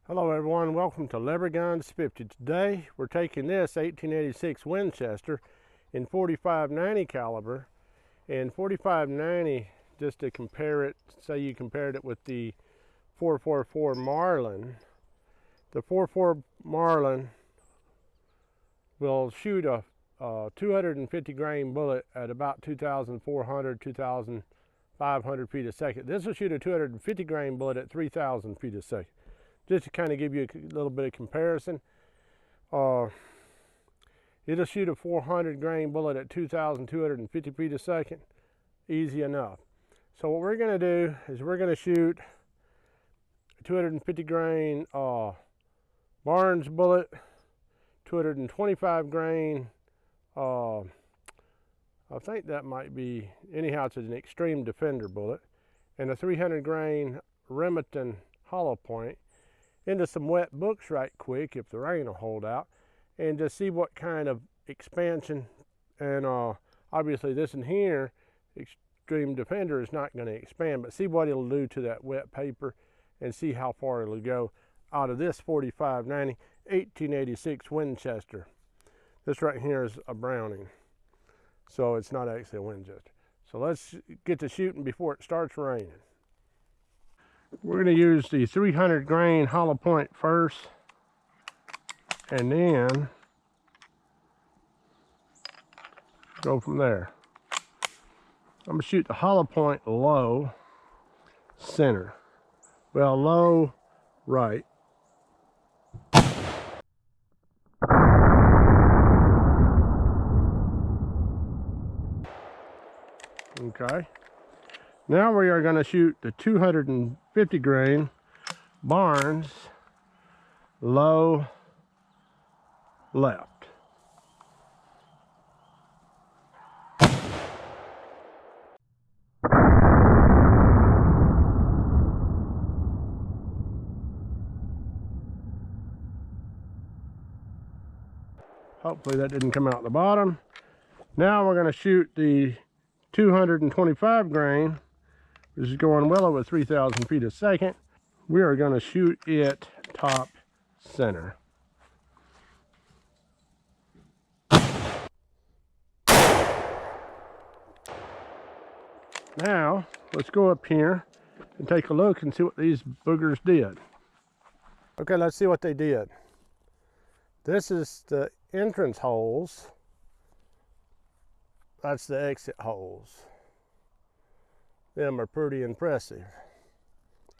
Hello everyone, welcome to Lever Guns 50. Today we're taking this 1886 Winchester in 4590 caliber, and 4590, just to compare it, say you compared it with the 444 Marlin. The 44 Marlin will shoot a 250 grain bullet at about 2,400, 2,500 feet a second. This will shoot a 250 grain bullet at 3,000 feet a second. Just to kind of give you a little bit of comparison, it'll shoot a 400 grain bullet at 2,250 feet a second, easy enough. So what we're going to do is we're going to shoot a 250 grain Barnes bullet, 225 grain, I think that might be, anyhow it's an Extreme Defender bullet, and a 300 grain Remington hollow point into some wet books right quick if the rain will hold out, and just see what kind of expansion. And obviously this in here, Extreme Defender, is not going to expand, but see what it'll do to that wet paper and see how far it'll go out of this 4590 1886 Winchester. This right here is a Browning, so it's not actually a Winchester. So let's get to shooting before it starts raining. We're going to use the 300 grain hollow point first, and then go from there. I'm going to shoot the hollow point low center. Well, low right. Okay. Now we are going to shoot the 250 grain Barnes low left. Hopefully that didn't come out the bottom. Now we're going to shoot the 225 grain. This is going well over 3,000 feet a second. We are going to shoot it top center. Now, let's go up here and take a look and see what these boogers did. Okay, let's see what they did. This is the entrance holes. That's the exit holes. Them are pretty impressive.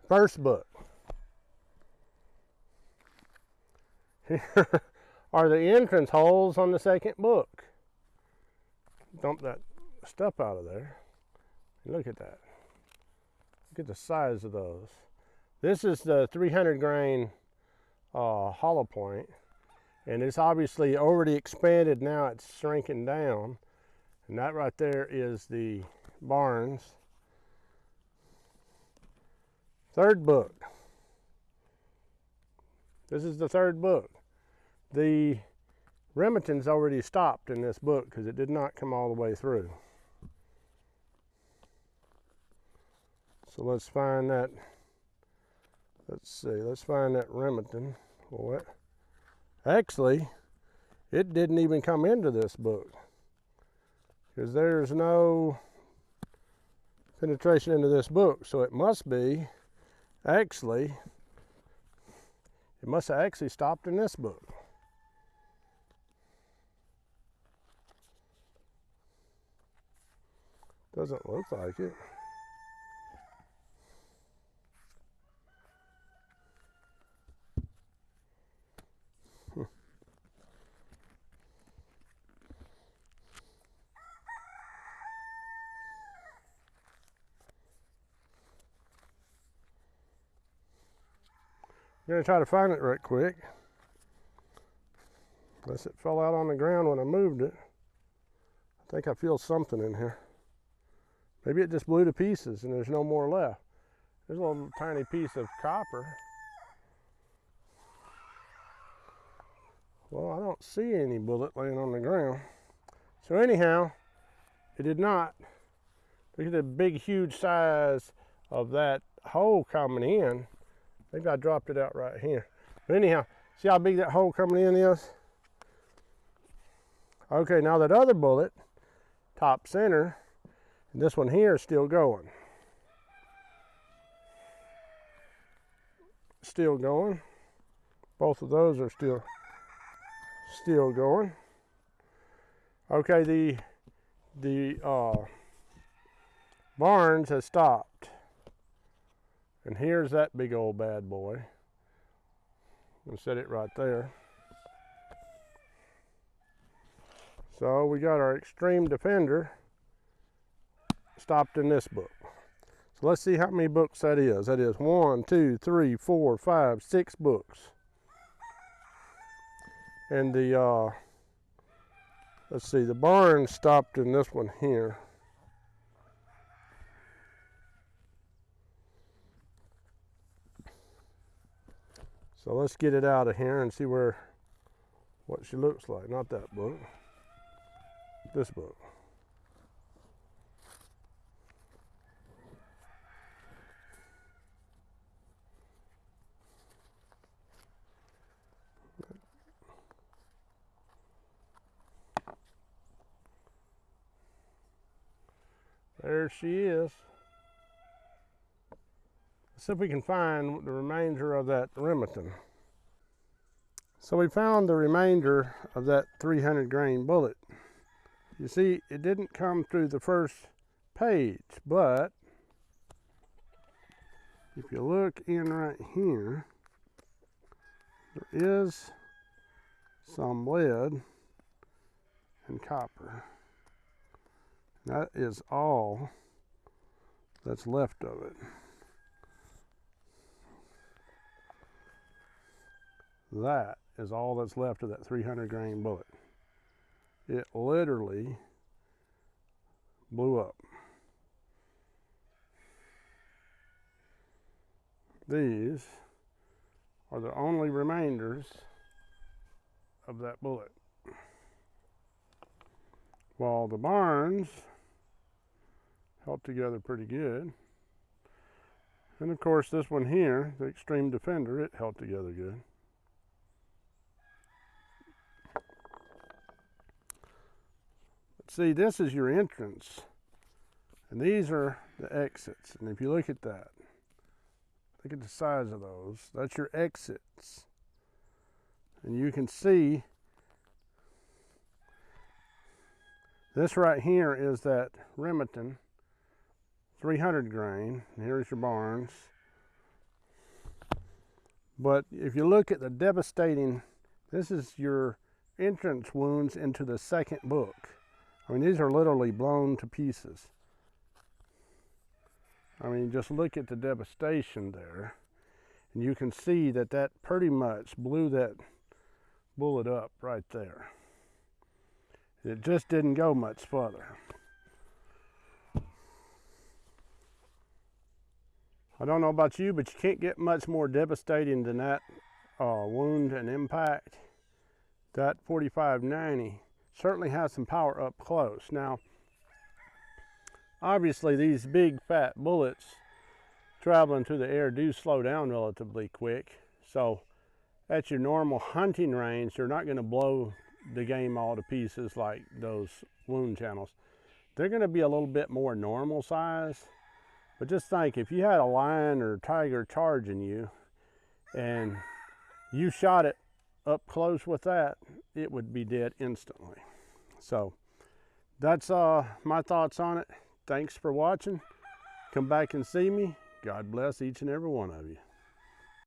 First book. Here are the entrance holes on the second book. Dump that stuff out of there. Look at that. Look at the size of those. This is the 300 grain hollow point, and it's obviously already expanded. Now it's shrinking down, and that right there is the Barnes. Third book. This is the third book. The Remington's already stopped in this book because it did not come all the way through. So let's find that. Let's see. Let's find that Remington. What? Actually, it didn't even come into this book because there's no penetration into this book. So it must be. Actually, it must have actually stopped in this book. Doesn't look like it. I'm going to try to find it right quick. Unless it fell out on the ground when I moved it. I think I feel something in here. Maybe it just blew to pieces and there's no more left. There's a little tiny piece of copper. Well, I don't see any bullet laying on the ground. So anyhow, it did not. Look at the big, huge size of that hole coming in. I think I dropped it out right here. But anyhow, see how big that hole coming in is? Okay, now that other bullet, top center, and this one here is still going. Still going. Both of those are still going. Okay, the Barnes has stopped. And here's that big old bad boy. I'm gonna set it right there. So we got our Extreme Defender stopped in this book. So let's see how many books that is. That is 1, 2, 3, 4, 5, 6 books. And the, let's see, the Barnes stopped in this one here. So let's get it out of here and see what she looks like. Not that book, this book. There she is. Let's see if we can find the remainder of that Remington. So we found the remainder of that 300 grain bullet. You see, it didn't come through the first page, but if you look in right here, there is some lead and copper. That is all that's left of it. That is all that's left of that 300 grain bullet. It literally blew up. These are the only remainders of that bullet. While the Barnes held together pretty good. And of course this one here, the Extreme Defender, it held together good. But see, this is your entrance. And these are the exits. And if you look at that, look at the size of those. That's your exits. And you can see this right here is that Remington 300 grain. And here's your Barnes. But if you look at the devastating, this is your entrance wounds into the second book. I mean, these are literally blown to pieces. I mean, just look at the devastation there. And you can see that that pretty much blew that bullet up right there. It just didn't go much further. I don't know about you, but you can't get much more devastating than that wound and impact. That 4590 certainly has some power up close. Now, obviously these big fat bullets traveling through the air do slow down relatively quick. So at your normal hunting range, they're not going to blow the game all to pieces like those wound channels. They're going to be a little bit more normal size. But just think, if you had a lion or tiger charging you and you shot it up close with that, it would be dead instantly. So that's my thoughts on it. Thanks for watching. Come back and see me. God bless each and every one of you.